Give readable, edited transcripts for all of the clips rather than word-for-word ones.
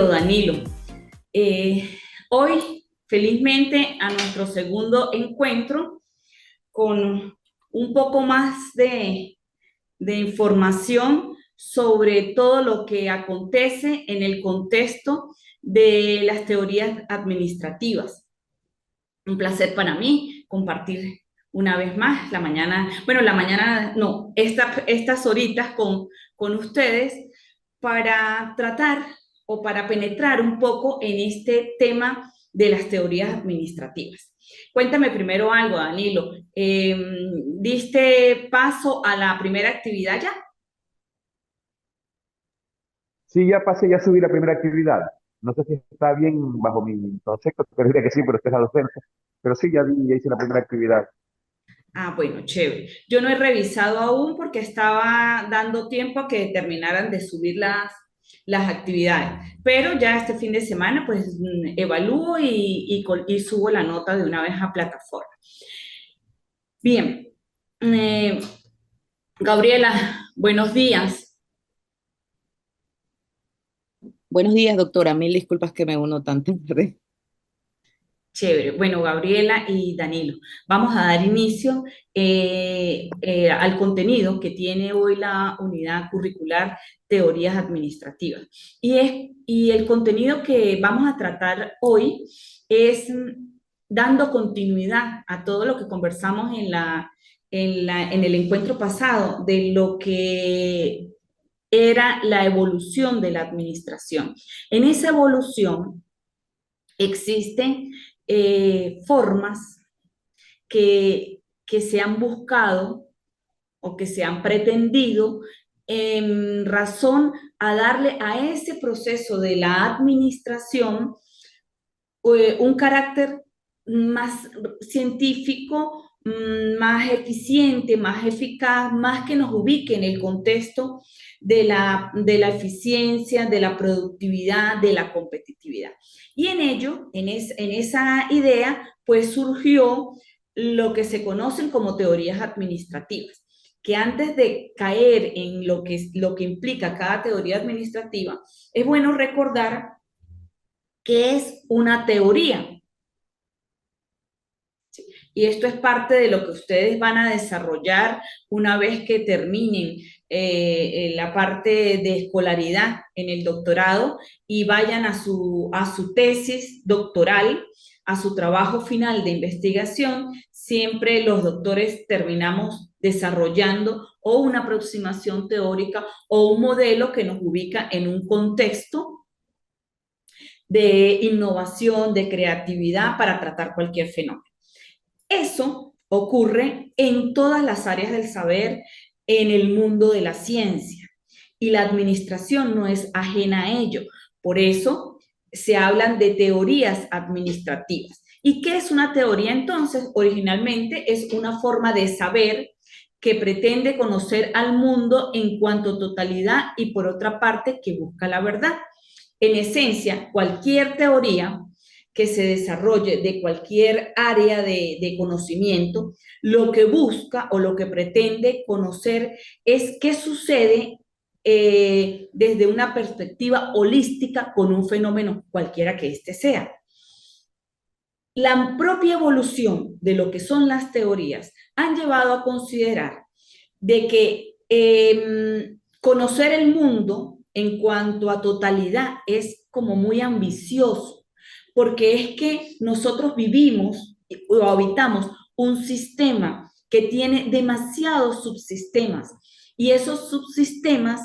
Bienvenido, Danilo. Eh, Hoy, felizmente, a nuestro segundo encuentro con un poco más de información sobre todo lo que acontece en el contexto de las teorías administrativas. Un placer para mí compartir una vez más estas horitas con ustedes para tratar o para penetrar un poco en este tema de las teorías administrativas. Cuéntame primero algo, Danilo. ¿Diste paso a la primera actividad ya? Sí, ya pasé, ya subí la primera actividad. No sé si está bien bajo mi concepto, pero diría que sí, pero usted es la docente. Pero sí, ya hice la primera actividad. Ah, bueno, chévere. Yo no he revisado aún porque estaba dando tiempo a que terminaran de subir las actividades, pero ya este fin de semana pues evalúo y subo la nota de una vez a plataforma. Bien, eh, Gabriela, buenos días. Buenos días, doctora. Mil disculpas que me uno tan tarde. Chévere. Bueno, Gabriela y Danilo, vamos a dar inicio al contenido que tiene hoy la unidad curricular Teorías Administrativas. Y el contenido que vamos a tratar hoy es dando continuidad a todo lo que conversamos en el encuentro pasado de lo que era la evolución de la administración. En esa evolución existen formas que se han buscado o que se han pretendido en razón a darle a ese proceso de la administración un carácter más científico, más eficiente, más eficaz, más que nos ubique en el contexto de la eficiencia, de la productividad, de la competitividad. Y en ello, en esa idea, pues surgió lo que se conocen como teorías administrativas, que antes de caer en lo que implica cada teoría administrativa, es bueno recordar qué es una teoría. Y esto es parte de lo que ustedes van a desarrollar una vez que terminen la parte de escolaridad en el doctorado y vayan a su tesis doctoral, a su trabajo final de investigación. Siempre los doctores terminamos desarrollando o una aproximación teórica o un modelo que nos ubica en un contexto de innovación, de creatividad para tratar cualquier fenómeno. Eso ocurre en todas las áreas del saber en el mundo de la ciencia y la administración no es ajena a ello. Por eso se hablan de teorías administrativas. ¿Y qué es una teoría entonces? Originalmente es una forma de saber que pretende conocer al mundo en cuanto a totalidad y por otra parte que busca la verdad. En esencia, cualquier teoría que se desarrolle de cualquier área de conocimiento, lo que busca o lo que pretende conocer es qué sucede desde una perspectiva holística con un fenómeno cualquiera que éste sea. La propia evolución de lo que son las teorías han llevado a considerar de que conocer el mundo en cuanto a totalidad es como muy ambicioso, porque es que nosotros vivimos o habitamos un sistema que tiene demasiados subsistemas y esos subsistemas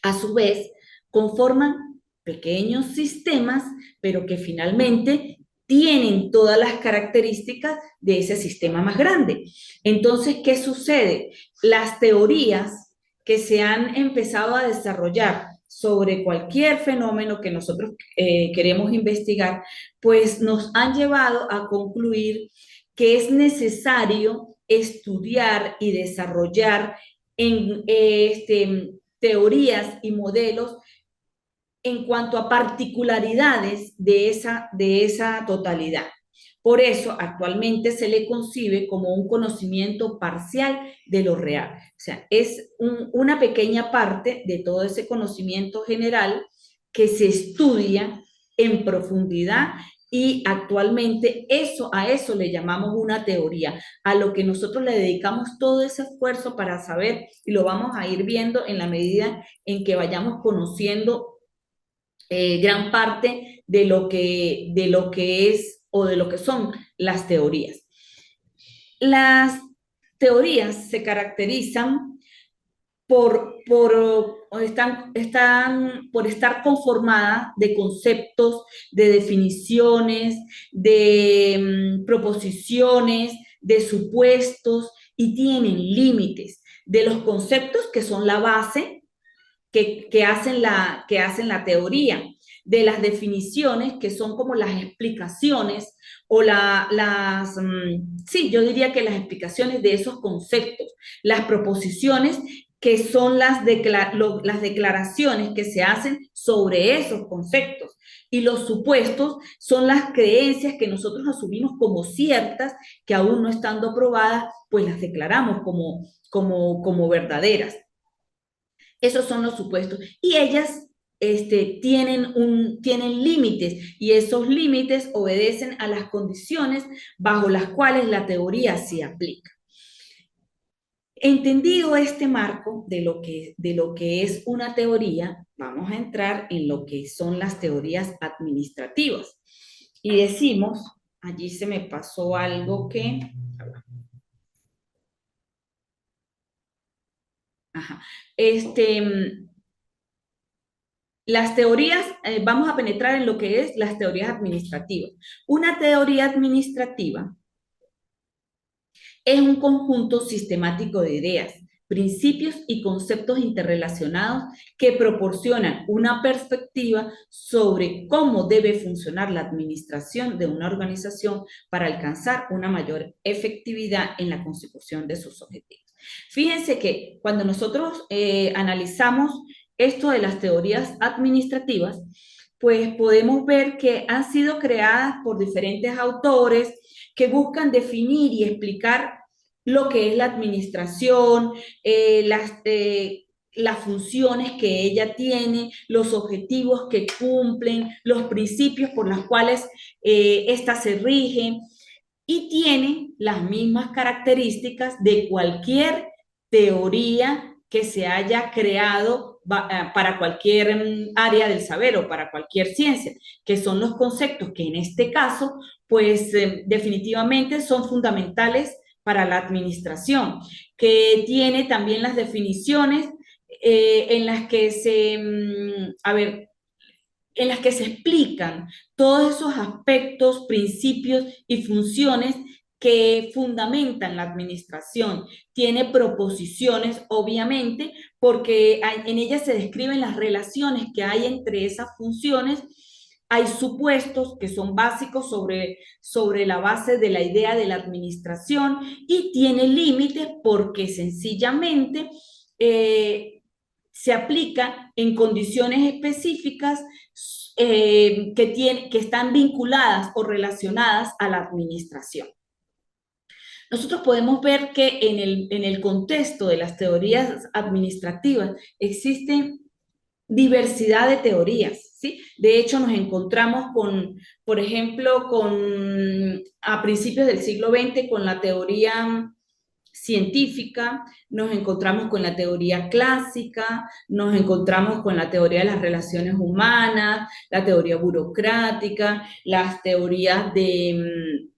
a su vez conforman pequeños sistemas, pero que finalmente tienen todas las características de ese sistema más grande. Entonces, ¿qué sucede? Las teorías que se han empezado a desarrollar sobre cualquier fenómeno que nosotros queremos investigar, pues nos han llevado a concluir que es necesario estudiar y desarrollar en teorías y modelos en cuanto a particularidades de esa totalidad. Por eso actualmente se le concibe como un conocimiento parcial de lo real. O sea, es una pequeña parte de todo ese conocimiento general que se estudia en profundidad y actualmente a eso le llamamos una teoría, a lo que nosotros le dedicamos todo ese esfuerzo para saber, y lo vamos a ir viendo en la medida en que vayamos conociendo gran parte de lo que es o de lo que son las teorías. Las teorías se caracterizan por estar conformadas de conceptos, de definiciones, de proposiciones, de supuestos, y tienen límites de los conceptos que son la base que hacen la teoría, de las definiciones que son como las explicaciones o sí, yo diría que las explicaciones de esos conceptos, las proposiciones que son las declaraciones que se hacen sobre esos conceptos, y los supuestos son las creencias que nosotros asumimos como ciertas, que aún no estando probadas, pues las declaramos como verdaderas. Esos son los supuestos. Y ellas tienen límites, y esos límites obedecen a las condiciones bajo las cuales la teoría se aplica. Entendido este marco de lo que es una teoría, vamos a entrar en lo que son las teorías administrativas. Y decimos, allí se me pasó algo que... Ajá. Las teorías, vamos a penetrar en lo que es las teorías administrativas. Una teoría administrativa es un conjunto sistemático de ideas, principios y conceptos interrelacionados que proporcionan una perspectiva sobre cómo debe funcionar la administración de una organización para alcanzar una mayor efectividad en la consecución de sus objetivos. Fíjense que cuando nosotros analizamos esto de las teorías administrativas, pues podemos ver que han sido creadas por diferentes autores que buscan definir y explicar lo que es la administración, las funciones que ella tiene, los objetivos que cumplen, los principios por los cuales ésta se rige, y tiene las mismas características de cualquier teoría que se haya creado para cualquier área del saber o para cualquier ciencia, que son los conceptos que en este caso, pues definitivamente son fundamentales para la administración, que tiene también las definiciones en las que en las que se explican todos esos aspectos, principios y funciones que fundamentan la administración. Tiene proposiciones, obviamente, porque en ellas se describen las relaciones que hay entre esas funciones. Hay supuestos que son básicos sobre la base de la idea de la administración, y tiene límites porque sencillamente se aplica en condiciones específicas que están vinculadas o relacionadas a la administración. Nosotros podemos ver que en el contexto de las teorías administrativas existen diversidad de teorías, ¿sí? De hecho, nos encontramos por ejemplo, a principios del siglo XX con la teoría científica, nos encontramos con la teoría clásica, nos encontramos con la teoría de las relaciones humanas, la teoría burocrática, las teorías de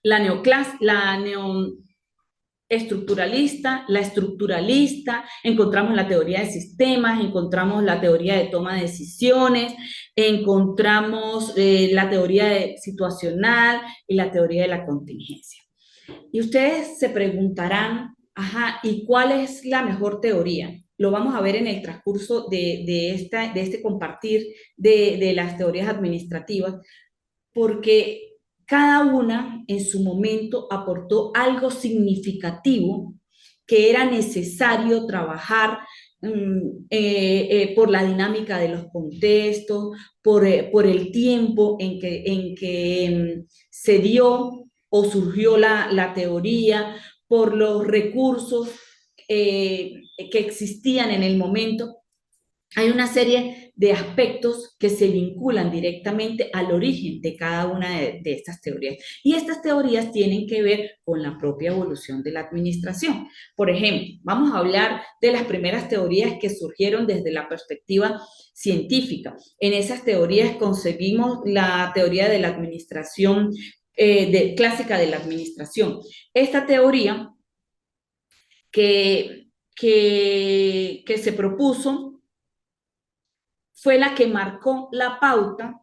la estructuralista, la estructuralista, encontramos la teoría de sistemas, encontramos la teoría de toma de decisiones, encontramos la teoría situacional y la teoría de la contingencia. Y ustedes se preguntarán, ajá, ¿y cuál es la mejor teoría? Lo vamos a ver en el transcurso de este compartir de las teorías administrativas, porque cada una en su momento aportó algo significativo que era necesario trabajar por la dinámica de los contextos, por el tiempo en que se dio o surgió la teoría, por los recursos que existían en el momento, hay una serie de aspectos que se vinculan directamente al origen de cada una de estas teorías. Y estas teorías tienen que ver con la propia evolución de la administración. Por ejemplo, vamos a hablar de las primeras teorías que surgieron desde la perspectiva científica. En esas teorías conseguimos la teoría de la administración, clásica de la administración. Esta teoría que se propuso fue la que marcó la pauta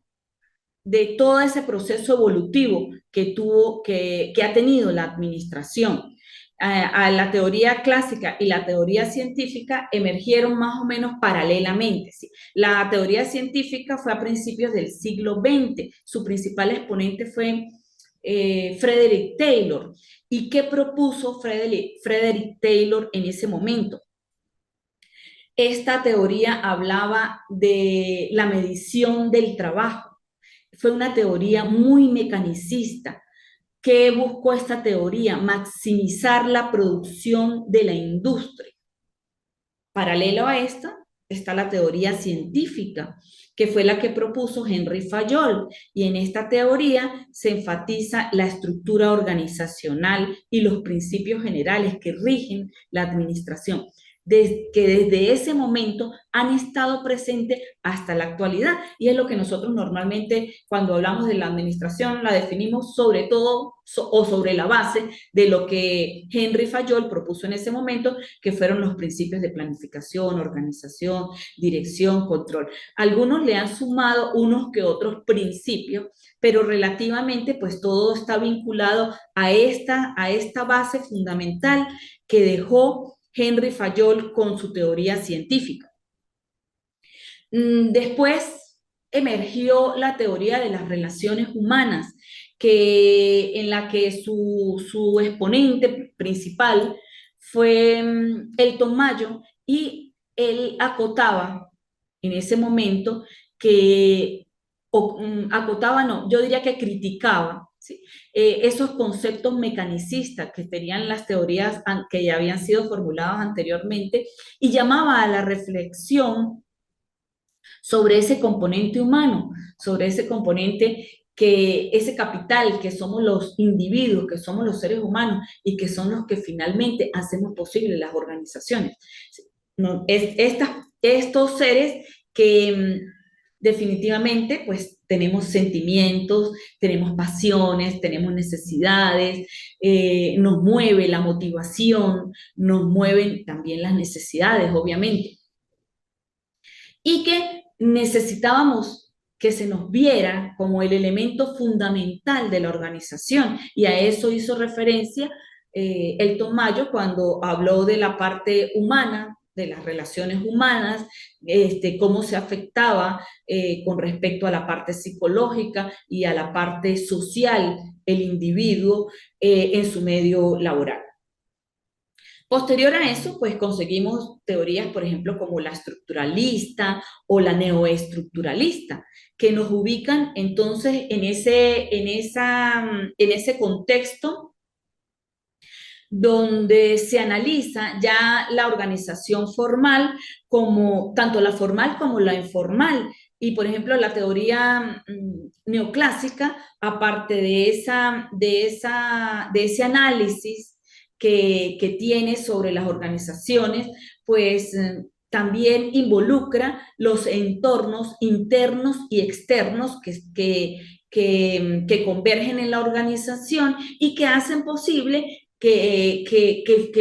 de todo ese proceso evolutivo que ha tenido la administración. A la teoría clásica y la teoría científica emergieron más o menos paralelamente. ¿Sí? La teoría científica fue a principios del siglo XX. Su principal exponente fue Frederick Taylor. ¿Y qué propuso Frederick Taylor en ese momento? Esta teoría hablaba de la medición del trabajo. Fue una teoría muy mecanicista. ¿Qué buscó esta teoría? Maximizar la producción de la industria. Paralelo a esta está la teoría científica, que fue la que propuso Henry Fayol, y en esta teoría se enfatiza la estructura organizacional y los principios generales que rigen la administración, que desde ese momento han estado presentes hasta la actualidad, y es lo que nosotros normalmente cuando hablamos de la administración la definimos sobre todo o sobre la base de lo que Henry Fayol propuso en ese momento, que fueron los principios de planificación, organización, dirección, control. Algunos le han sumado unos que otros principios, pero relativamente pues todo está vinculado a esta base fundamental que dejó Henry Fayol con su teoría científica. Después emergió la teoría de las relaciones humanas, en la que su exponente principal fue Elton Mayo, y él acotaba en ese momento acotaba no, yo diría que criticaba, ¿sí? Esos conceptos mecanicistas que tenían las teorías que ya habían sido formuladas anteriormente, y llamaba a la reflexión sobre ese componente humano, sobre ese componente ese capital que somos los individuos, que somos los seres humanos y que son los que finalmente hacemos posible las organizaciones. No, estos seres que definitivamente pues tenemos sentimientos, tenemos pasiones, tenemos necesidades, nos mueve la motivación, nos mueven también las necesidades, obviamente. Y que necesitábamos que se nos viera como el elemento fundamental de la organización, y a eso hizo referencia Elton Mayo cuando habló de la parte humana, de las relaciones humanas, cómo se afectaba con respecto a la parte psicológica y a la parte social el individuo en su medio laboral. Posterior a eso, pues conseguimos teorías, por ejemplo, como la estructuralista o la neoestructuralista, que nos ubican entonces en ese contexto donde se analiza ya la organización formal, como tanto la formal como la informal. Y, por ejemplo, la teoría neoclásica, aparte de ese análisis que tiene sobre las organizaciones, pues también involucra los entornos internos y externos que convergen en la organización y que hacen posible que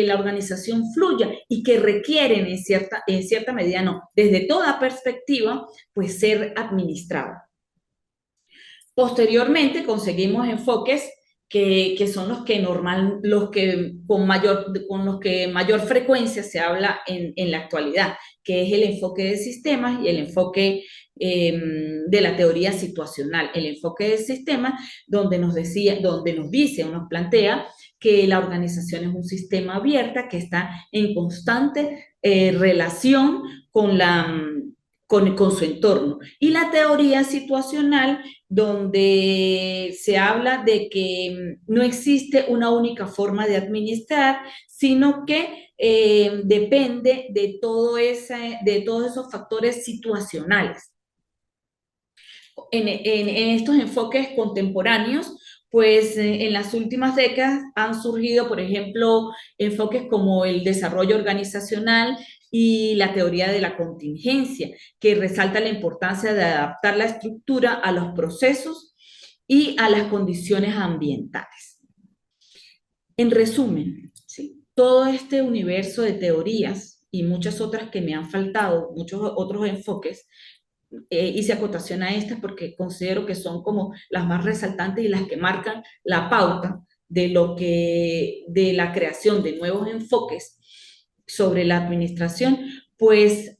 la organización fluya, y que requieren en cierta medida, no, desde toda perspectiva, pues ser administrada. Posteriormente conseguimos enfoques que son los que con los que mayor frecuencia se habla en la actualidad, que es el enfoque de sistemas y el enfoque de la teoría situacional. El enfoque de sistemas, donde nos dice o nos plantea que la organización es un sistema abierto que está en constante relación con con su entorno. Y la teoría situacional, donde se habla de que no existe una única forma de administrar, sino que depende de todos esos factores situacionales. En estos enfoques contemporáneos, pues en las últimas décadas han surgido, por ejemplo, enfoques como el desarrollo organizacional y la teoría de la contingencia, que resalta la importancia de adaptar la estructura a los procesos y a las condiciones ambientales. En resumen, ¿sí? Todo este universo de teorías y muchas otras que me han faltado, muchos otros enfoques, hice acotación a estas porque considero que son como las más resaltantes y las que marcan la pauta de la creación de nuevos enfoques sobre la administración, pues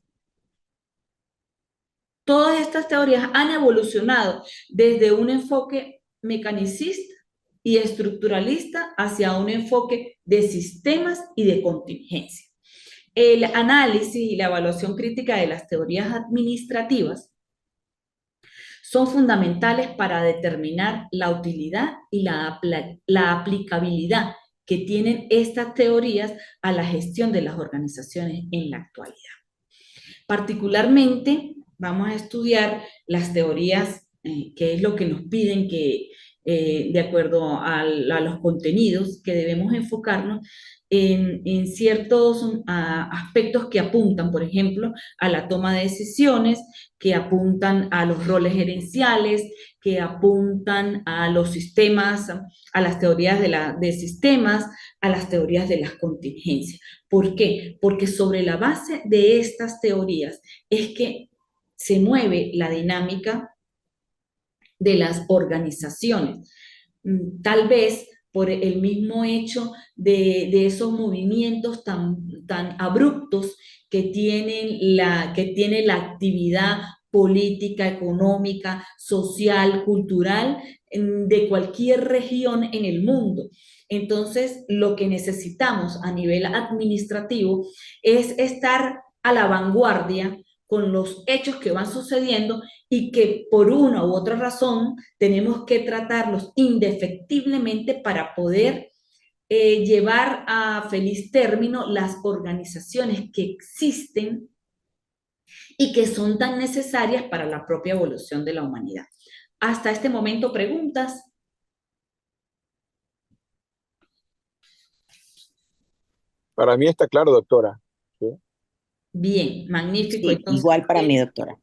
todas estas teorías han evolucionado desde un enfoque mecanicista y estructuralista hacia un enfoque de sistemas y de contingencia. El análisis y la evaluación crítica de las teorías administrativas son fundamentales para determinar la utilidad y la aplicabilidad que tienen estas teorías a la gestión de las organizaciones en la actualidad. Particularmente, vamos a estudiar las teorías, que es lo que nos piden que, de acuerdo a los contenidos, que debemos enfocarnos en ciertos aspectos que apuntan, por ejemplo, a la toma de decisiones, que apuntan a los roles gerenciales, que apuntan a los sistemas, a las teorías de sistemas, a las teorías de las contingencias. ¿Por qué? Porque sobre la base de estas teorías es que se mueve la dinámica de las organizaciones. Tal vez por el mismo hecho de esos movimientos tan abruptos que tiene la actividad política, económica, social, cultural de cualquier región en el mundo. Entonces, lo que necesitamos a nivel administrativo es estar a la vanguardia con los hechos que van sucediendo y que por una u otra razón tenemos que tratarlos indefectiblemente para poder llevar a feliz término las organizaciones que existen y que son tan necesarias para la propia evolución de la humanidad. Hasta este momento, ¿preguntas? Para mí está claro, doctora. ¿Sí? Bien, magnífico. Sí, Entonces, igual para mí, doctora.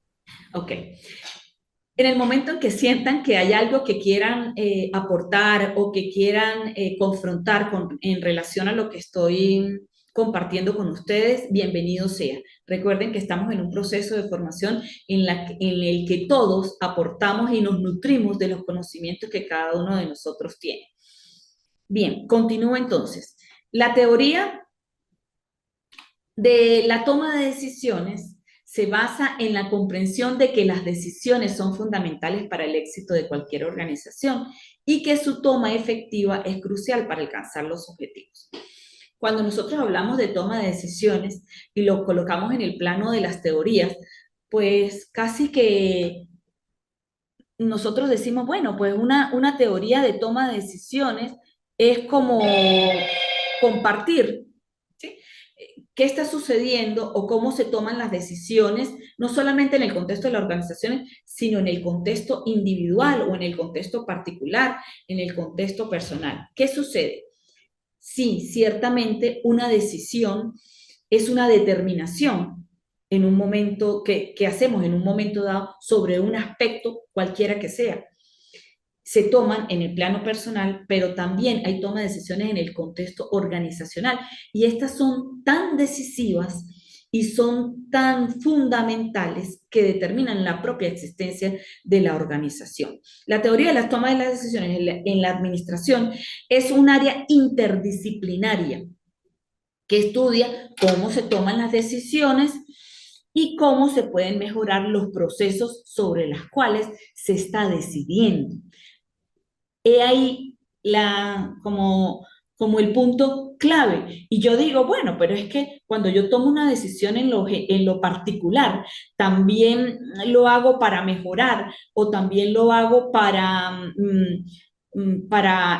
ok. En el momento en que sientan que hay algo que quieran aportar o que quieran confrontar en relación a lo que estoy compartiendo con ustedes, bienvenido sea. Recuerden que estamos en un proceso de formación en el que todos aportamos y nos nutrimos de los conocimientos que cada uno de nosotros tiene. Bien, continúo entonces. La teoría de la toma de decisiones se basa en la comprensión de que las decisiones son fundamentales para el éxito de cualquier organización y que su toma efectiva es crucial para alcanzar los objetivos. Cuando nosotros hablamos de toma de decisiones y lo colocamos en el plano de las teorías, pues casi que nosotros decimos, bueno, pues una teoría de toma de decisiones es como compartir, ¿sí? ¿Qué está sucediendo o cómo se toman las decisiones, no solamente en el contexto de las organizaciones, sino en el contexto individual o en el contexto particular, en el contexto personal? ¿Qué sucede? Sí, ciertamente una decisión es una determinación en un momento que hacemos en un momento dado sobre un aspecto cualquiera que sea. Se toman en el plano personal, pero también hay toma de decisiones en el contexto organizacional. Y estas son tan decisivas y son tan fundamentales que determinan la propia existencia de la organización. La teoría de las tomas de las decisiones en la administración es un área interdisciplinaria que estudia cómo se toman las decisiones y cómo se pueden mejorar los procesos sobre los cuales se está decidiendo. He ahí como como el punto clave. Y yo digo, bueno, pero es que cuando yo tomo una decisión en lo particular, también lo hago para mejorar o también lo hago para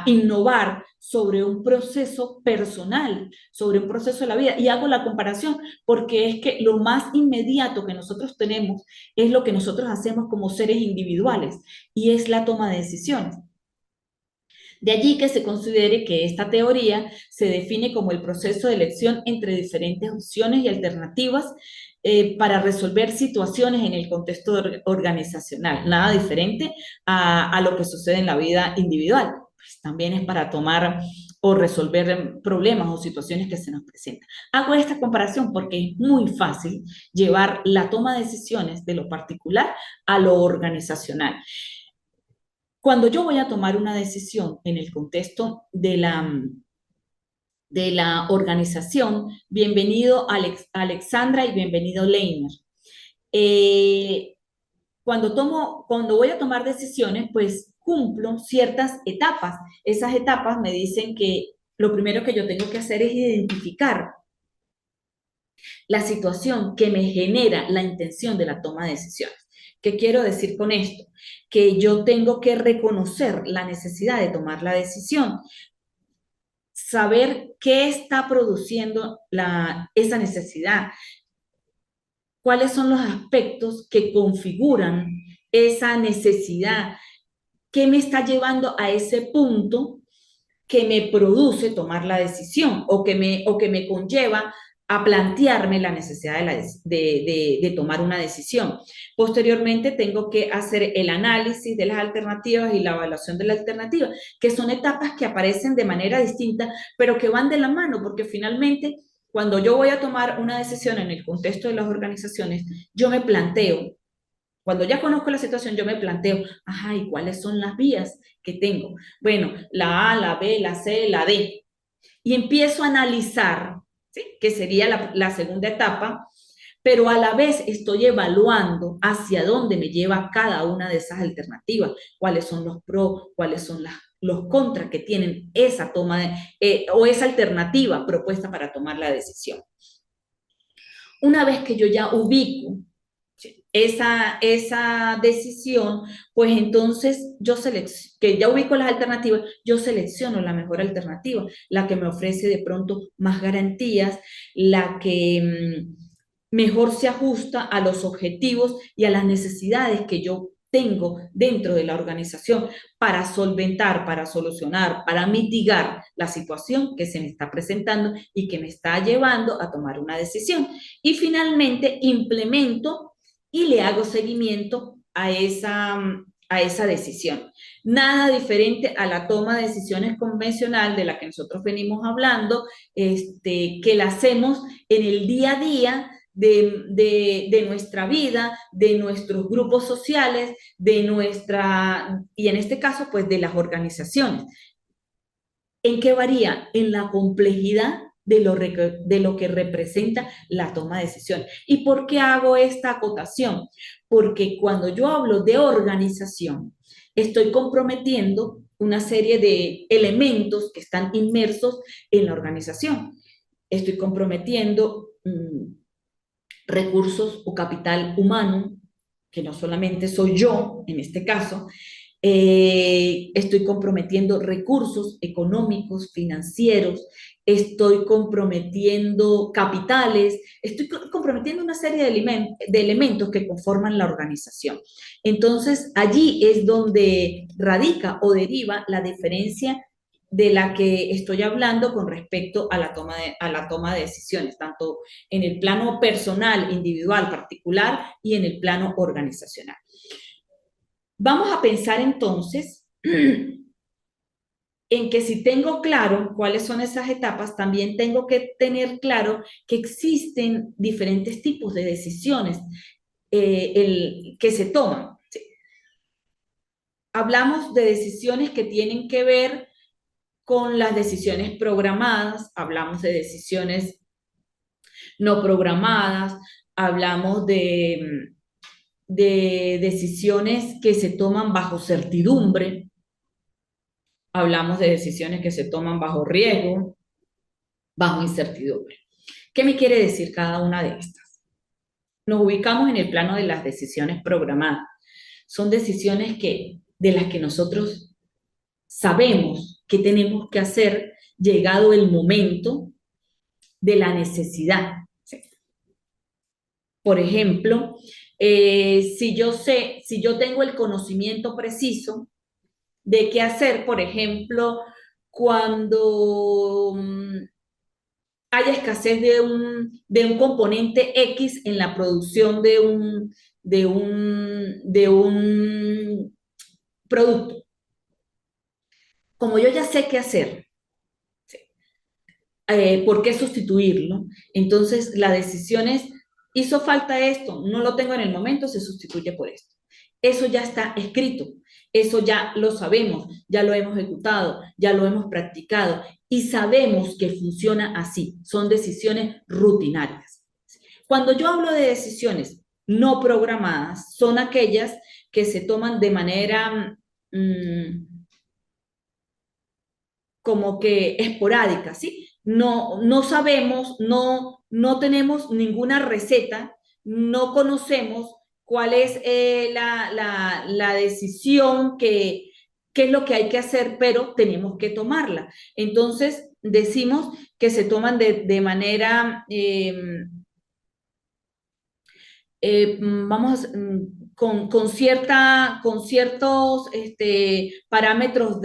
innovar sobre un proceso personal, sobre un proceso de la vida. Y hago la comparación porque es que lo más inmediato que nosotros tenemos es lo que nosotros hacemos como seres individuales y es la toma de decisiones. De allí que se considere que esta teoría se define como el proceso de elección entre diferentes opciones y alternativas para resolver situaciones en el contexto organizacional, nada diferente a lo que sucede en la vida individual. Pues también es para tomar o resolver problemas o situaciones que se nos presentan. Hago esta comparación porque es muy fácil llevar la toma de decisiones de lo particular a lo organizacional. Cuando yo voy a tomar una decisión en el contexto de la organización, bienvenido Alexandra y bienvenido Leiner. Eh, cuando voy a tomar decisiones, pues cumplo ciertas etapas. Esas etapas me dicen que lo primero que yo tengo que hacer es identificar la situación que me genera la intención de la toma de decisiones. ¿Qué quiero decir con esto? Que yo tengo que reconocer la necesidad de tomar la decisión, saber qué está produciendo esa necesidad, cuáles son los aspectos que configuran esa necesidad, qué me está llevando a ese punto que me produce tomar la decisión o que me conlleva a plantearme la necesidad de tomar una decisión. Posteriormente tengo que hacer el análisis de las alternativas y la evaluación de la alternativa, que son etapas que aparecen de manera distinta, pero que van de la mano, porque finalmente cuando yo voy a tomar una decisión en el contexto de las organizaciones, yo me planteo, cuando ya conozco la situación, yo me planteo, ajá, ¿y cuáles son las vías que tengo? Bueno, la A, la B, la C, la D. Y empiezo a analizar, ¿sí? Que sería la segunda etapa, pero a la vez estoy evaluando hacia dónde me lleva cada una de esas alternativas, cuáles son los pros, cuáles son los contras que tienen esa toma o esa alternativa propuesta para tomar la decisión. Una vez que yo ya ubico esa decisión, pues entonces que ya ubico las alternativas, yo selecciono la mejor alternativa, la que me ofrece de pronto más garantías, la que mejor se ajusta a los objetivos y a las necesidades que yo tengo dentro de la organización para solventar, para solucionar, para mitigar la situación que se me está presentando y que me está llevando a tomar una decisión. Y finalmente implemento y le hago seguimiento a esa decisión. Nada diferente a la toma de decisiones convencional de la que nosotros venimos hablando, que la hacemos en el día a día de nuestra vida, de nuestros grupos sociales, y en este caso, pues de las organizaciones. ¿En qué varía? En la complejidad de lo que representa la toma de decisiones. ¿Y por qué hago esta acotación? Porque cuando yo hablo de organización, estoy comprometiendo una serie de elementos que están inmersos en la organización. Estoy comprometiendo recursos o capital humano, que no solamente soy yo en este caso, estoy comprometiendo recursos económicos, financieros, estoy comprometiendo capitales, estoy comprometiendo una serie de elementos que conforman la organización. Entonces, allí es donde radica o deriva la diferencia de la que estoy hablando con respecto a la toma de decisiones, tanto en el plano personal, individual, particular y en el plano organizacional. Vamos a pensar entonces en que si tengo claro cuáles son esas etapas, también tengo que tener claro que existen diferentes tipos de decisiones que se toman. ¿Sí? Hablamos de decisiones que tienen que ver con las decisiones programadas, hablamos de decisiones no programadas, hablamos de decisiones que se toman bajo certidumbre, hablamos de decisiones que se toman bajo riesgo, bajo incertidumbre. ¿Qué me quiere decir cada una de estas? Nos ubicamos en el plano de las decisiones programadas. Son decisiones de las que nosotros sabemos que tenemos que hacer llegado el momento de la necesidad. ¿Sí? Por ejemplo, si yo tengo el conocimiento preciso de qué hacer, por ejemplo, cuando haya escasez de un componente X en la producción de un producto. Como yo ya sé qué hacer, ¿por qué sustituirlo? Entonces, la decisión es, hizo falta esto, no lo tengo en el momento, se sustituye por esto. Eso ya está escrito, eso ya lo sabemos, ya lo hemos ejecutado, ya lo hemos practicado y sabemos que funciona así. Son decisiones rutinarias. Cuando yo hablo de decisiones no programadas, son aquellas que se toman de manera como que esporádica, ¿sí? No sabemos, no tenemos ninguna receta, no conocemos cuál es la decisión qué es lo que hay que hacer, pero tenemos que tomarla. Entonces, decimos que se toman de manera, con ciertos parámetros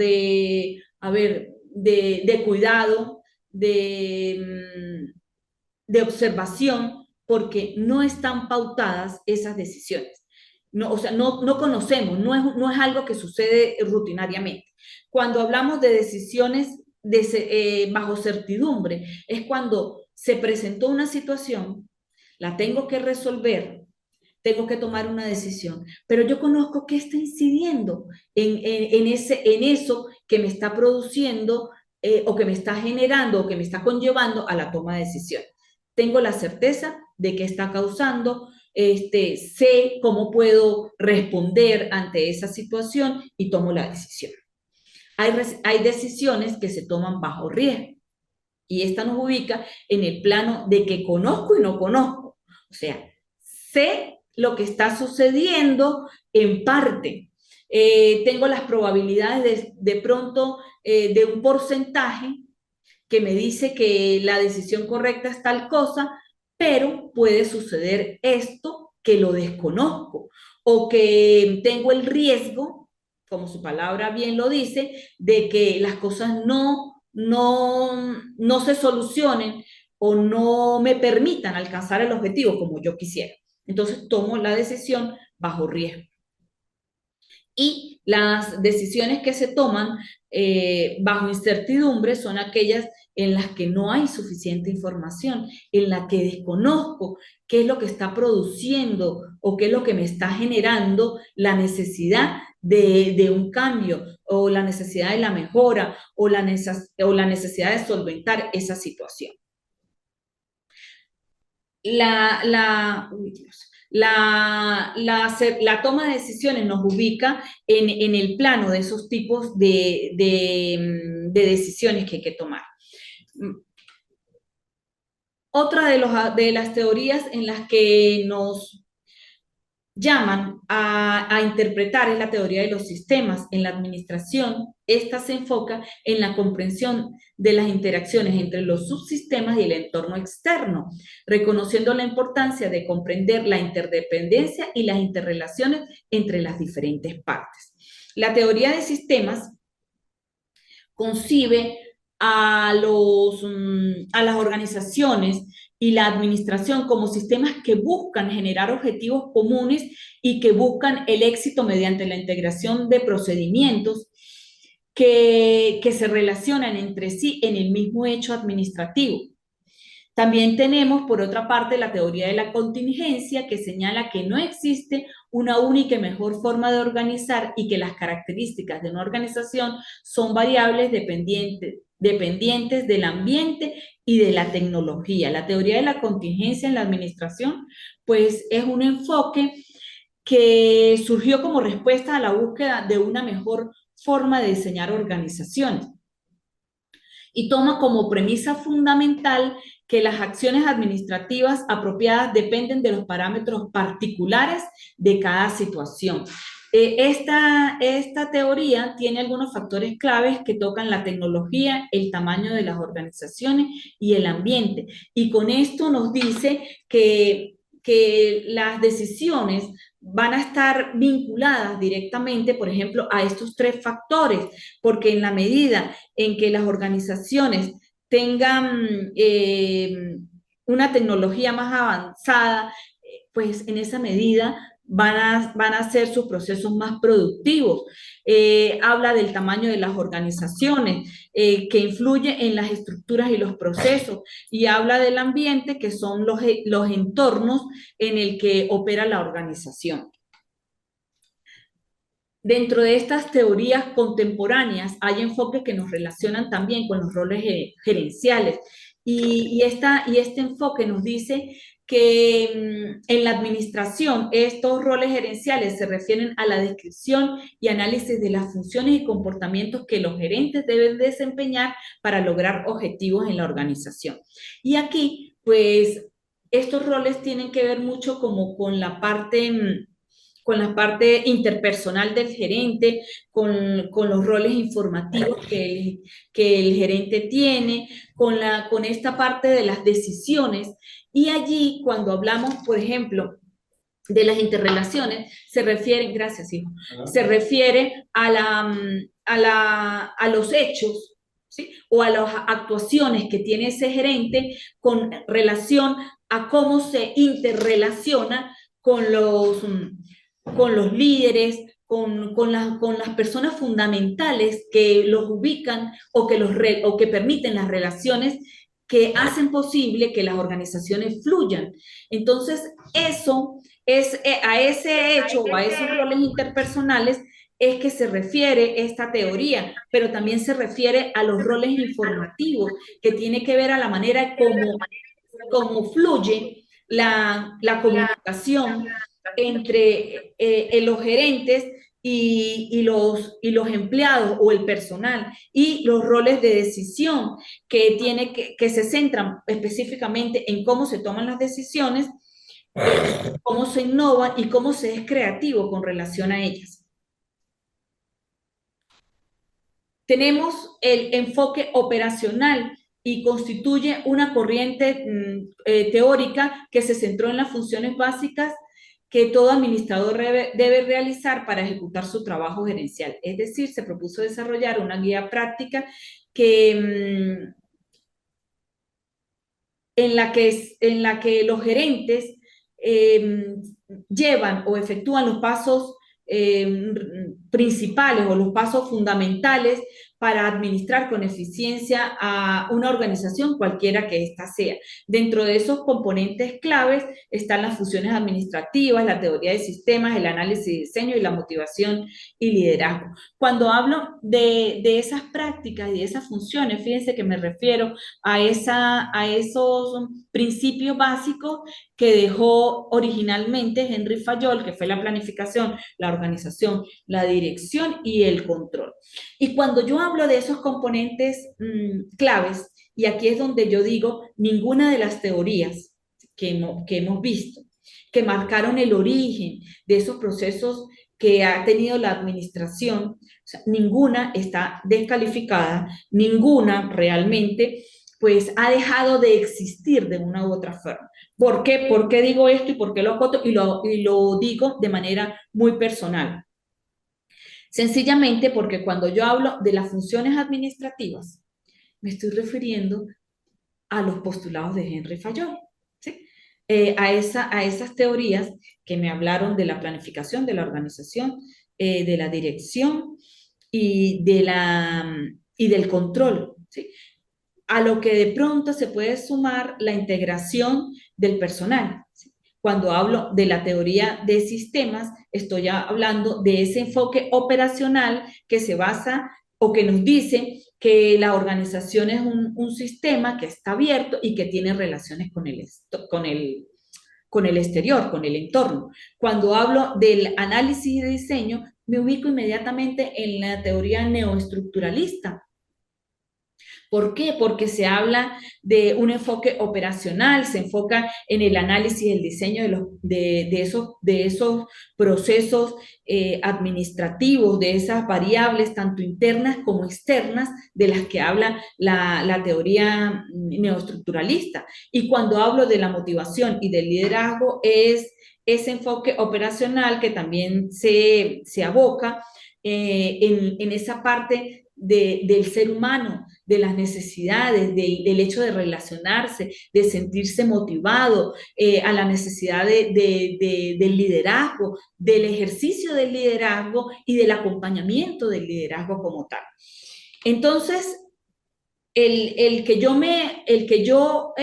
a ver, de cuidado, de observación, porque no están pautadas esas decisiones. No, o sea, no conocemos, no es algo que sucede rutinariamente. Cuando hablamos de decisiones bajo certidumbre, es cuando se presentó una situación, la tengo que resolver, tengo que tomar una decisión, pero yo conozco qué está incidiendo en eso que me está produciendo o que me está generando o que me está conllevando a la toma de decisión. Tengo la certeza de qué está causando, sé cómo puedo responder ante esa situación y tomo la decisión. Hay decisiones que se toman bajo riesgo y esta nos ubica en el plano de que conozco y no conozco. O sea, sé lo que está sucediendo en parte. Tengo las probabilidades de pronto de un porcentaje que me dice que la decisión correcta es tal cosa, pero puede suceder esto que lo desconozco o que tengo el riesgo, como su palabra bien lo dice, de que las cosas no se solucionen o no me permitan alcanzar el objetivo como yo quisiera. Entonces tomo la decisión bajo riesgo. Y las decisiones que se toman bajo incertidumbre son aquellas en las que no hay suficiente información, en la que desconozco qué es lo que está produciendo o qué es lo que me está generando la necesidad de un cambio o la necesidad de la mejora o la necesidad de solventar esa situación. Uy, Dios. La toma de decisiones nos ubica en el plano de esos tipos de decisiones que hay que tomar. Otra de las teorías en las que nos llaman a interpretar es la teoría de los sistemas. En la administración, esta se enfoca en la comprensión de las interacciones entre los subsistemas y el entorno externo, reconociendo la importancia de comprender la interdependencia y las interrelaciones entre las diferentes partes. La teoría de sistemas concibe a las organizaciones y la administración como sistemas que buscan generar objetivos comunes y que buscan el éxito mediante la integración de procedimientos que se relacionan entre sí en el mismo hecho administrativo. También tenemos, por otra parte, la teoría de la contingencia, que señala que no existe una única y mejor forma de organizar y que las características de una organización son variables dependientes del ambiente y de la tecnología. La teoría de la contingencia en la administración, pues, es un enfoque que surgió como respuesta a la búsqueda de una mejor forma de diseñar organizaciones y toma como premisa fundamental que las acciones administrativas apropiadas dependen de los parámetros particulares de cada situación. Esta teoría tiene algunos factores claves que tocan la tecnología, el tamaño de las organizaciones y el ambiente. Y con esto nos dice que las decisiones van a estar vinculadas directamente, por ejemplo, a estos tres factores, porque en la medida en que las organizaciones tengan una tecnología más avanzada, pues en esa medida van a hacer sus procesos más productivos. Habla del tamaño de las organizaciones, que influye en las estructuras y los procesos, y habla del ambiente, que son los entornos en el que opera la organización. Dentro de estas teorías contemporáneas hay enfoques que nos relacionan también con los roles gerenciales, y este enfoque nos dice que en la administración estos roles gerenciales se refieren a la descripción y análisis de las funciones y comportamientos que los gerentes deben desempeñar para lograr objetivos en la organización. Y aquí, pues, estos roles tienen que ver mucho como con la parte interpersonal del gerente, con los roles informativos que el gerente tiene, con esta parte de las decisiones. Y allí, cuando hablamos, por ejemplo, de las interrelaciones, se refiere, gracias, hijo, se refiere a los hechos, ¿sí? O a las actuaciones que tiene ese gerente con relación a cómo se interrelaciona con los líderes, con las personas fundamentales que los ubican o que permiten las relaciones que hacen posible que las organizaciones fluyan. Entonces, eso es a ese hecho o a esos roles interpersonales es que se refiere esta teoría, pero también se refiere a los roles informativos, que tiene que ver a la manera como fluye la comunicación entre los gerentes y los empleados o el personal, y los roles de decisión que se centran específicamente en cómo se toman las decisiones, cómo se innova y cómo se es creativo con relación a ellas. Tenemos el enfoque operacional, y constituye una corriente teórica que se centró en las funciones básicas que todo administrador debe realizar para ejecutar su trabajo gerencial. Es decir, se propuso desarrollar una guía práctica en la que los gerentes llevan o efectúan los pasos principales o los pasos fundamentales para administrar con eficiencia a una organización, cualquiera que ésta sea. Dentro de esos componentes claves están las funciones administrativas, la teoría de sistemas, el análisis y diseño, y la motivación y liderazgo. Cuando hablo de esas prácticas y de esas funciones, fíjense que me refiero a esos principios básicos que dejó originalmente Henry Fayol, que fue la planificación, la organización, la dirección y el control. Y cuando yo hablo de esos componentes claves, y aquí es donde yo digo, ninguna de las teorías que hemos visto, que marcaron el origen de esos procesos que ha tenido la administración, o sea, ninguna está descalificada, ninguna realmente pues ha dejado de existir de una u otra forma. ¿Por qué? ¿Por qué digo esto y por qué lo acoto? Y lo digo de manera muy personal. Sencillamente porque cuando yo hablo de las funciones administrativas, me estoy refiriendo a los postulados de Henry Fayol, ¿sí? A esas teorías que me hablaron de la planificación, de la organización, de la dirección y del control, ¿sí? A lo que de pronto se puede sumar la integración del personal, ¿sí? Cuando hablo de la teoría de sistemas, estoy hablando de ese enfoque operacional que se basa o que nos dice que la organización es un sistema que está abierto y que tiene relaciones con el exterior, con el entorno. Cuando hablo del análisis y diseño, me ubico inmediatamente en la teoría neoestructuralista. ¿Por qué? Porque se habla de un enfoque operacional, se enfoca en el análisis y el diseño de esos procesos administrativos, de esas variables, tanto internas como externas, de las que habla la teoría neoestructuralista. Y cuando hablo de la motivación y del liderazgo, es ese enfoque operacional que también se aboca en esa parte del ser humano, de las necesidades, del hecho de relacionarse, de sentirse motivado, a la necesidad del liderazgo, del ejercicio del liderazgo y del acompañamiento del liderazgo como tal. Entonces, el que yo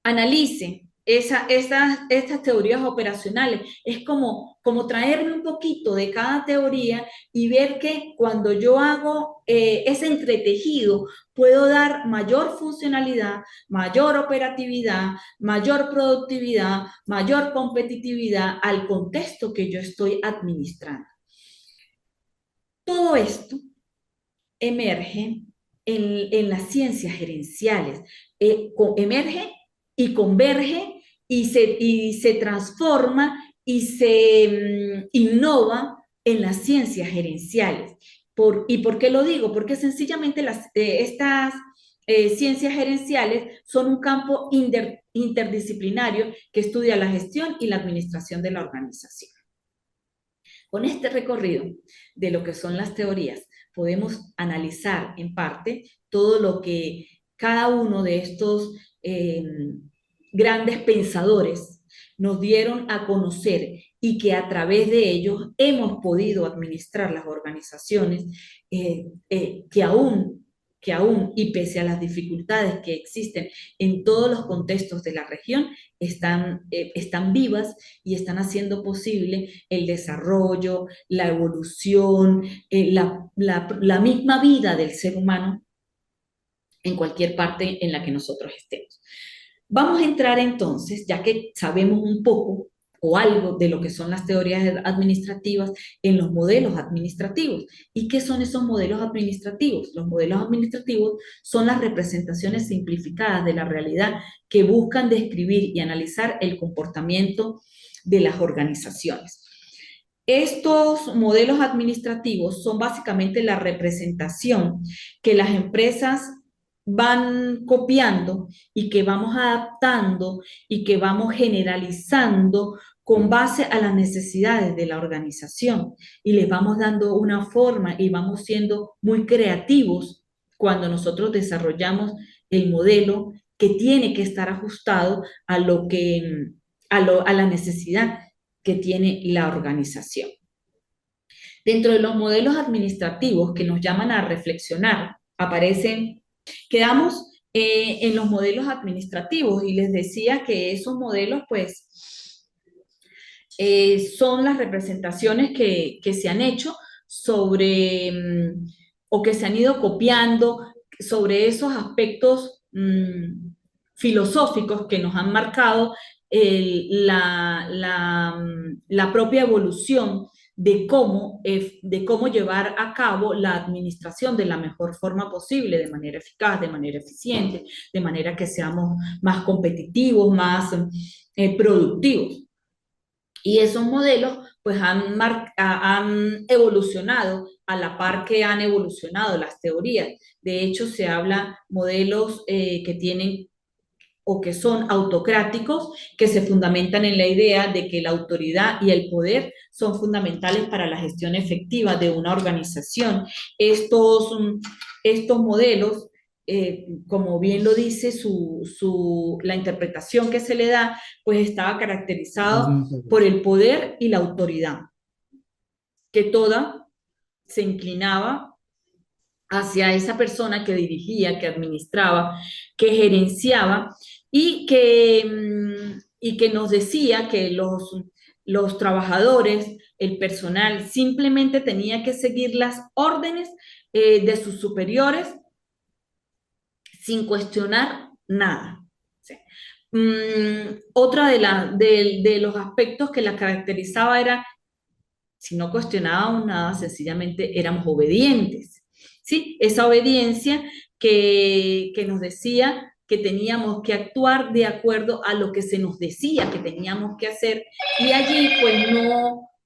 analice estas teorías operacionales. Es como traerme un poquito de cada teoría y ver que cuando yo hago ese entretejido, puedo dar mayor funcionalidad, mayor operatividad, mayor productividad, mayor competitividad al contexto que yo estoy administrando. Todo esto emerge en las ciencias gerenciales, emerge y converge y se transforma y se innova en las ciencias gerenciales. ¿Y por qué lo digo? Porque sencillamente estas ciencias gerenciales son un campo interdisciplinario que estudia la gestión y la administración de la organización. Con este recorrido de lo que son las teorías, podemos analizar en parte todo lo que cada uno de estos grandes pensadores nos dieron a conocer y que a través de ellos hemos podido administrar las organizaciones que aún y pese a las dificultades que existen en todos los contextos de la región, están vivas y están haciendo posible el desarrollo, la evolución, la misma vida del ser humano en cualquier parte en la que nosotros estemos. Vamos a entrar entonces, ya que sabemos un poco o algo de lo que son las teorías administrativas, en los modelos administrativos. ¿Y qué son esos modelos administrativos? Los modelos administrativos son las representaciones simplificadas de la realidad que buscan describir y analizar el comportamiento de las organizaciones. Estos modelos administrativos son básicamente la representación que las empresas van copiando y que vamos adaptando y que vamos generalizando con base a las necesidades de la organización y les vamos dando una forma y vamos siendo muy creativos cuando nosotros desarrollamos el modelo que tiene que estar ajustado a a la necesidad que tiene la organización. Dentro de los modelos administrativos que nos llaman a reflexionar, quedamos en los modelos administrativos y les decía que esos modelos pues son las representaciones que se han hecho sobre o que se han ido copiando sobre esos aspectos filosóficos que nos han marcado la propia evolución de cómo llevar a cabo la administración de la mejor forma posible, de manera eficaz, de manera eficiente, de manera que seamos más competitivos, más productivos. Y esos modelos pues han evolucionado a la par que han evolucionado las teorías. De hecho, se habla modelos que tienen o que son autocráticos, que se fundamentan en la idea de que la autoridad y el poder son fundamentales para la gestión efectiva de una organización. Estos modelos, como bien lo dice la interpretación que se le da, pues estaba caracterizado por el poder y la autoridad, que toda se inclinaba hacia esa persona que dirigía, que administraba, que gerenciaba y que nos decía que los trabajadores, el personal, simplemente tenía que seguir las órdenes de sus superiores sin cuestionar nada. ¿Sí? Otra de los aspectos que la caracterizaba era, si no cuestionábamos nada, sencillamente éramos obedientes, ¿sí? Esa obediencia que nos decía que teníamos que actuar de acuerdo a lo que se nos decía que teníamos que hacer, y allí pues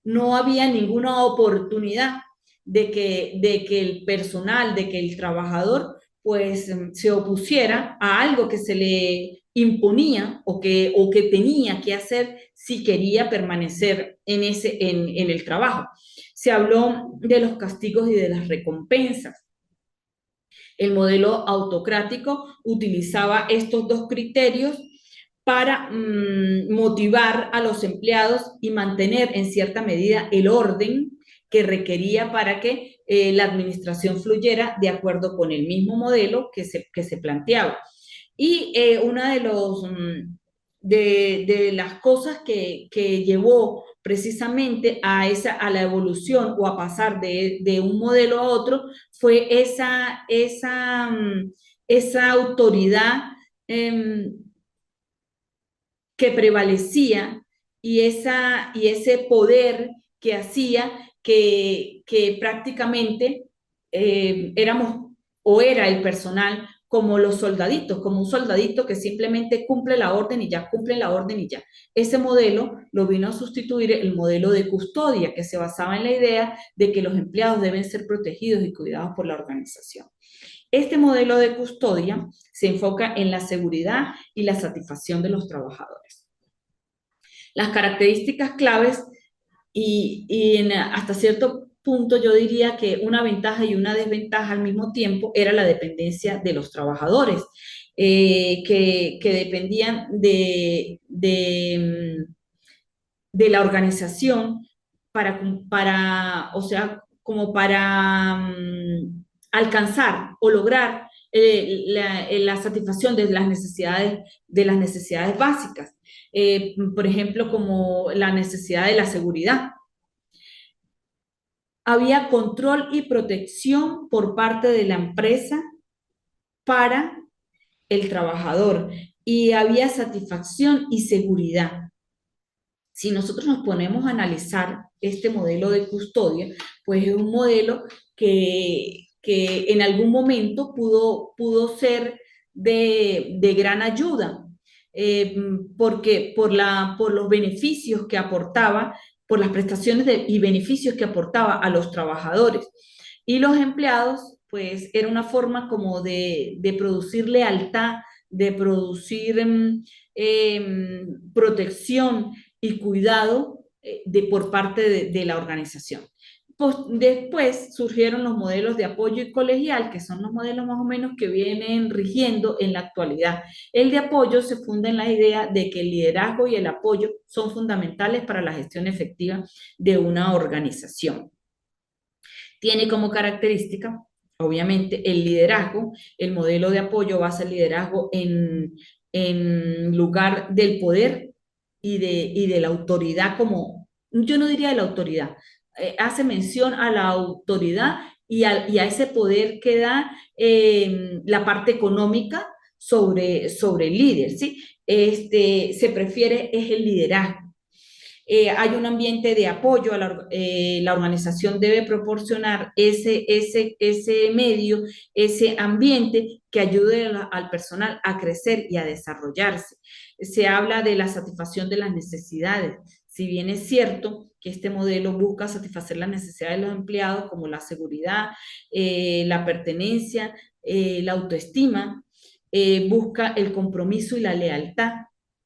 no había ninguna oportunidad de que el personal, de que el trabajador pues se opusiera a algo que se le imponía o que tenía que hacer si quería permanecer en el trabajo. Se habló de los castigos y de las recompensas. El modelo autocrático utilizaba estos dos criterios para motivar a los empleados y mantener en cierta medida el orden que requería para que la administración fluyera de acuerdo con el mismo modelo que se planteaba. Y una de las cosas que llevó precisamente a la evolución o a pasar de un modelo a otro fue esa autoridad eh, que prevalecía y ese poder que hacía que prácticamente éramos o era el personal como los soldaditos, como un soldadito que simplemente cumple la orden y ya, cumple la orden y ya. Ese modelo lo vino a sustituir el modelo de custodia, que se basaba en la idea de que los empleados deben ser protegidos y cuidados por la organización. Este modelo de custodia se enfoca en la seguridad y la satisfacción de los trabajadores. Las características claves hasta cierto punto yo diría que una ventaja y una desventaja al mismo tiempo era la dependencia de los trabajadores, que dependían de la organización o sea, como para alcanzar o lograr la satisfacción de las necesidades básicas. Por ejemplo, como la necesidad de la seguridad. Había control y protección por parte de la empresa para el trabajador y había satisfacción y seguridad. Si nosotros nos ponemos a analizar este modelo de custodia, pues es un modelo que en algún momento pudo ser de gran ayuda, porque por los beneficios que aportaba, por las prestaciones y beneficios que aportaba a los trabajadores. Y los empleados, pues era una forma como de producir lealtad, de producir protección y cuidado por parte de la organización. Pues, después surgieron los modelos de apoyo y colegial, que son los modelos más o menos que vienen rigiendo en la actualidad. El de apoyo se funda en la idea de que el liderazgo y el apoyo son fundamentales para la gestión efectiva de una organización. Tiene como característica, obviamente, el liderazgo. El modelo de apoyo basa el liderazgo en lugar del poder y de la autoridad como, yo no diría de la autoridad, hace mención a la autoridad y a ese poder que da la parte económica sobre el líder, ¿sí? Se prefiere es el liderazgo. Hay un ambiente de apoyo, la organización debe proporcionar ese medio, ese ambiente que ayude al personal a crecer y a desarrollarse. Se habla de la satisfacción de las necesidades. Si bien es cierto que este modelo busca satisfacer las necesidades de los empleados como la seguridad, la pertenencia, la autoestima, busca el compromiso y la lealtad,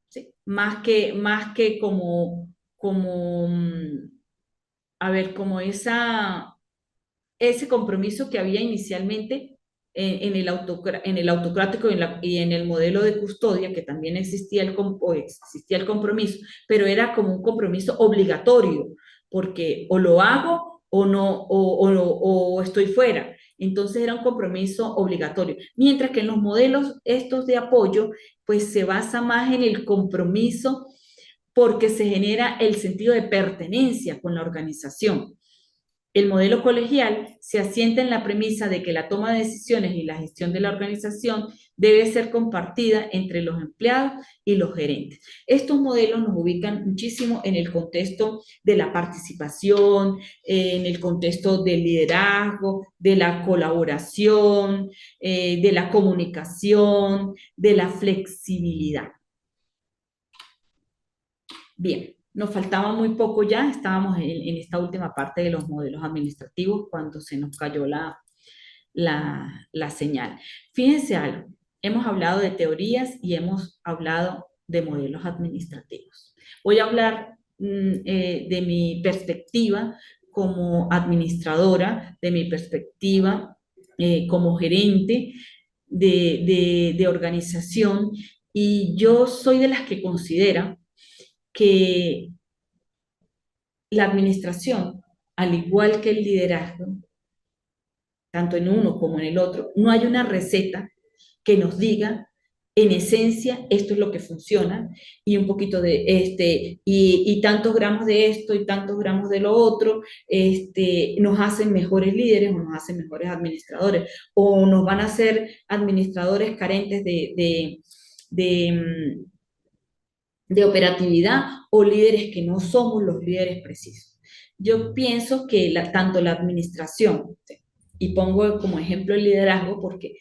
¿sí? Más que como, a ver, como ese compromiso que había inicialmente en el autocrático y en el modelo de custodia, que también existía existía el compromiso, pero era como un compromiso obligatorio, porque o lo hago o no, o estoy fuera. Entonces era un compromiso obligatorio. Mientras que en los modelos estos de apoyo, pues se basa más en el compromiso porque se genera el sentido de pertenencia con la organización. El modelo colegial se asienta en la premisa de que la toma de decisiones y la gestión de la organización debe ser compartida entre los empleados y los gerentes. Estos modelos nos ubican muchísimo en el contexto de la participación, en el contexto del liderazgo, de la colaboración, de la comunicación, de la flexibilidad. Bien, nos faltaba muy poco ya, estábamos en esta última parte de los modelos administrativos cuando se nos cayó la señal. Fíjense algo, hemos hablado de teorías y hemos hablado de modelos administrativos. Voy a hablar de mi perspectiva como administradora, de mi perspectiva como gerente de organización, y yo soy de las que considera que la administración, al igual que el liderazgo, tanto en uno como en el otro, no hay una receta que nos diga, en esencia, esto es lo que funciona, y un poquito de y tantos gramos de esto y tantos gramos de lo otro, nos hacen mejores líderes o nos hacen mejores administradores, o nos van a hacer administradores carentes de de operatividad o líderes que no somos los líderes precisos. Yo pienso que tanto la administración, y pongo como ejemplo el liderazgo porque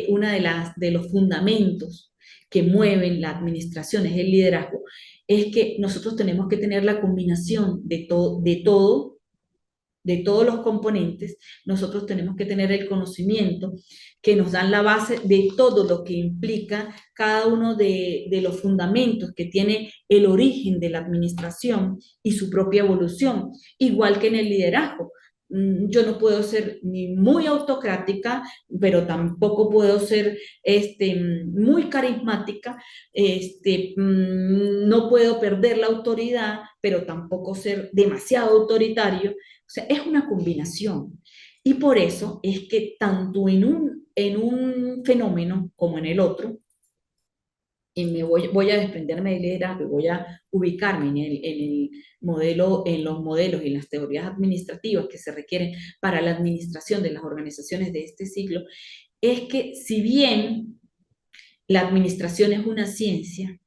uno de los fundamentos que mueven la administración es el liderazgo, es que nosotros tenemos que tener la combinación de todos los componentes. Nosotros tenemos que tener el conocimiento que nos dan la base de todo lo que implica cada uno de los fundamentos que tiene el origen de la administración y su propia evolución, igual que en el liderazgo. Yo no puedo ser ni muy autocrática, pero tampoco puedo ser muy carismática, no puedo perder la autoridad, pero tampoco ser demasiado autoritario. O sea, es una combinación. Y por eso es que tanto en un fenómeno como en el otro, y voy a desprenderme del liderazgo y voy a ubicarme en el modelo, en los modelos y en las teorías administrativas que se requieren para la administración de las organizaciones de este siglo, es que si bien la administración es una ciencia,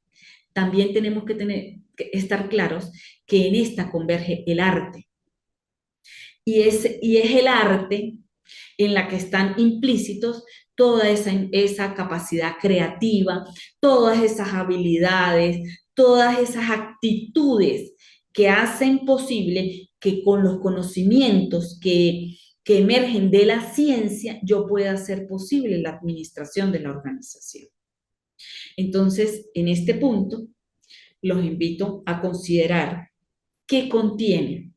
también tenemos que estar claros que en esta converge el arte. Y es el arte en la que están implícitos toda esa capacidad creativa, todas esas habilidades, todas esas actitudes que hacen posible que con los conocimientos que emergen de la ciencia yo pueda hacer posible la administración de la organización. Entonces, en este punto, los invito a considerar qué contiene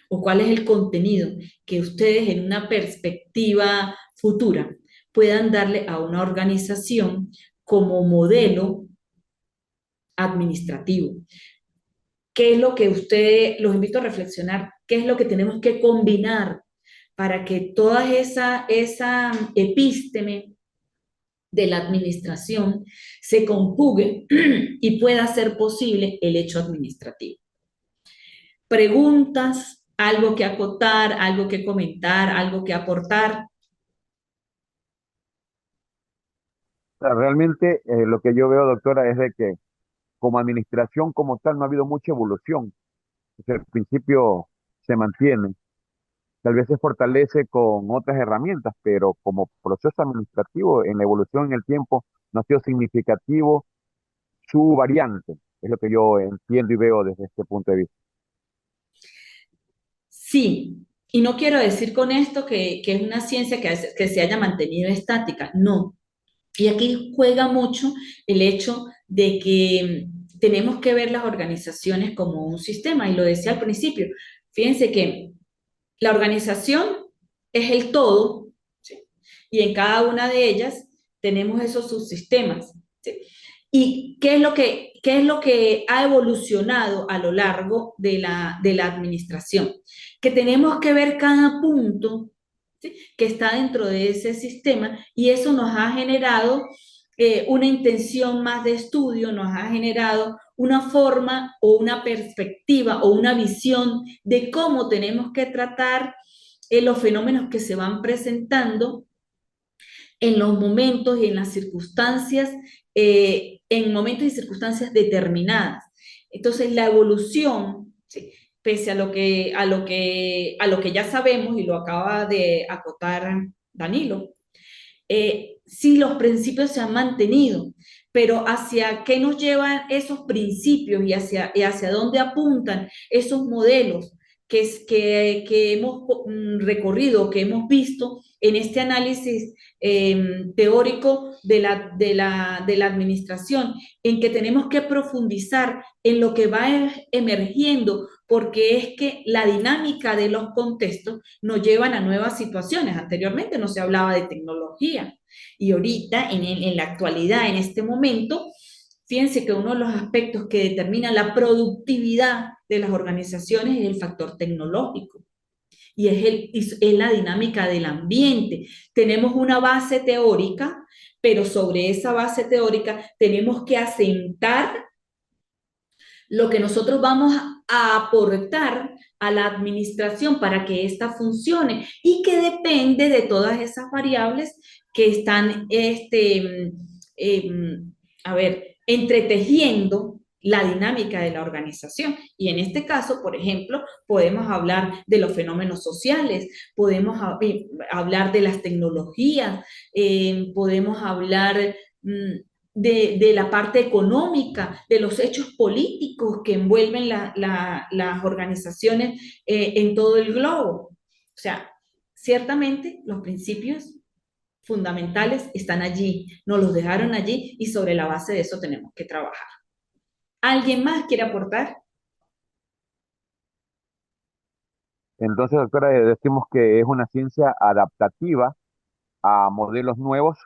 o cuál es el contenido que ustedes en una perspectiva futura puedan darle a una organización como modelo administrativo. ¿Qué es lo que ustedes, los invito a reflexionar, qué es lo que tenemos que combinar para que toda esa epísteme de la administración se conjugue y pueda ser posible el hecho administrativo? Preguntas, algo que acotar, algo que comentar, algo que aportar. O sea, realmente lo que yo veo, doctora, es de que como administración como tal no ha habido mucha evolución. O sea, el principio se mantiene. Tal vez se fortalece con otras herramientas, pero como proceso administrativo en la evolución en el tiempo no ha sido significativo su variante. Es lo que yo entiendo y veo desde este punto de vista. Sí, y no quiero decir con esto que es una ciencia que se haya mantenido estática, no. Y aquí juega mucho el hecho de que tenemos que ver las organizaciones como un sistema, y lo decía al principio. Fíjense que la organización es el todo, ¿sí? Y en cada una de ellas tenemos esos subsistemas, ¿sí? ¿Y qué es lo que ha evolucionado a lo largo de la administración? Que tenemos que ver cada punto, ¿sí?, que está dentro de ese sistema, y eso nos ha generado una intención más de estudio, nos ha generado una forma o una perspectiva o una visión de cómo tenemos que tratar los fenómenos que se van presentando en los momentos y en las circunstancias, en momentos y circunstancias determinadas. Entonces, la evolución, ¿sí? Pese a lo que ya sabemos y lo acaba de acotar Danilo, sí los principios se han mantenido, pero hacia qué nos llevan esos principios y hacia dónde apuntan esos modelos que hemos recorrido, que hemos visto en este análisis teórico de la administración, en que tenemos que profundizar en lo que va emergiendo, porque es que la dinámica de los contextos nos llevan a nuevas situaciones. Anteriormente no se hablaba de tecnología y ahorita, en la actualidad, en este momento, fíjense que uno de los aspectos que determina la productividad de las organizaciones es el factor tecnológico y es la dinámica del ambiente. Tenemos una base teórica, pero sobre esa base teórica tenemos que asentar lo que nosotros vamos a aportar a la administración para que ésta funcione y que depende de todas esas variables que están, entretejiendo la dinámica de la organización. Y en este caso, por ejemplo, podemos hablar de los fenómenos sociales, podemos hablar de las tecnologías, podemos hablar de la parte económica, de los hechos políticos que envuelven las organizaciones en todo el globo. O sea, ciertamente los principios fundamentales están allí, nos los dejaron allí y sobre la base de eso tenemos que trabajar. ¿Alguien más quiere aportar? Entonces, doctora, decimos que es una ciencia adaptativa a modelos nuevos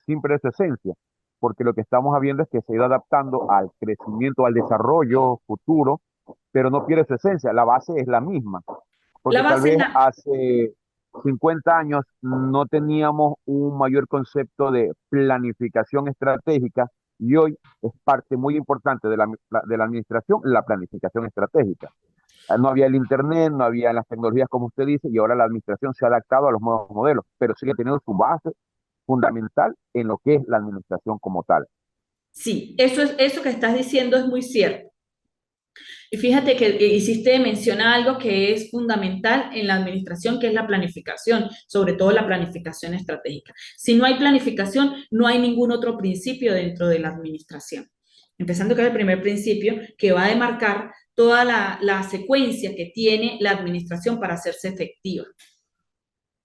sin perder su esencia, porque lo que estamos viendo es que se ha ido adaptando al crecimiento, al desarrollo futuro, pero no pierde su esencia, la base es la misma, La porque tal base es vez la... hace 50 años no teníamos un mayor concepto de planificación estratégica y hoy es parte muy importante de la administración la planificación estratégica. No había el Internet, no había las tecnologías como usted dice, y ahora la administración se ha adaptado a los nuevos modelos, pero sigue teniendo su base fundamental en lo que es la administración como tal. Sí, eso que estás diciendo es muy cierto. Y fíjate que hiciste mención a algo que es fundamental en la administración, que es la planificación, sobre todo la planificación estratégica. Si no hay planificación, no hay ningún otro principio dentro de la administración. Empezando con el primer principio, que va a demarcar toda la secuencia que tiene la administración para hacerse efectiva.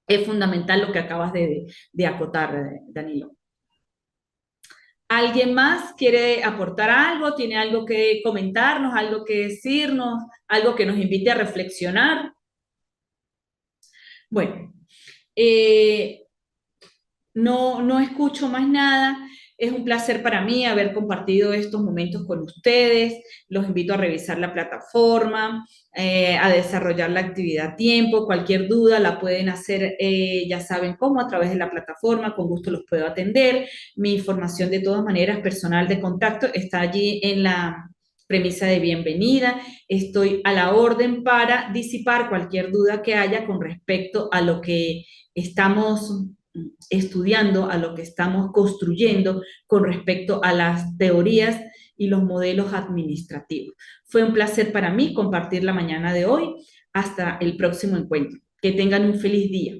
Es fundamental lo que acabas de acotar, Danilo. ¿Alguien más quiere aportar algo? ¿Tiene algo que comentarnos, algo que decirnos, algo que nos invite a reflexionar? Bueno, no escucho más nada. Es un placer para mí haber compartido estos momentos con ustedes. Los invito a revisar la plataforma, a desarrollar la actividad a tiempo. Cualquier duda la pueden hacer, ya saben cómo, a través de la plataforma. Con gusto los puedo atender. Mi información, de todas maneras, personal de contacto está allí en la premisa de bienvenida. Estoy a la orden para disipar cualquier duda que haya con respecto a lo que estamos estudiando, a lo que estamos construyendo con respecto a las teorías y los modelos administrativos. Fue un placer para mí compartir la mañana de hoy. Hasta el próximo encuentro. Que tengan un feliz día.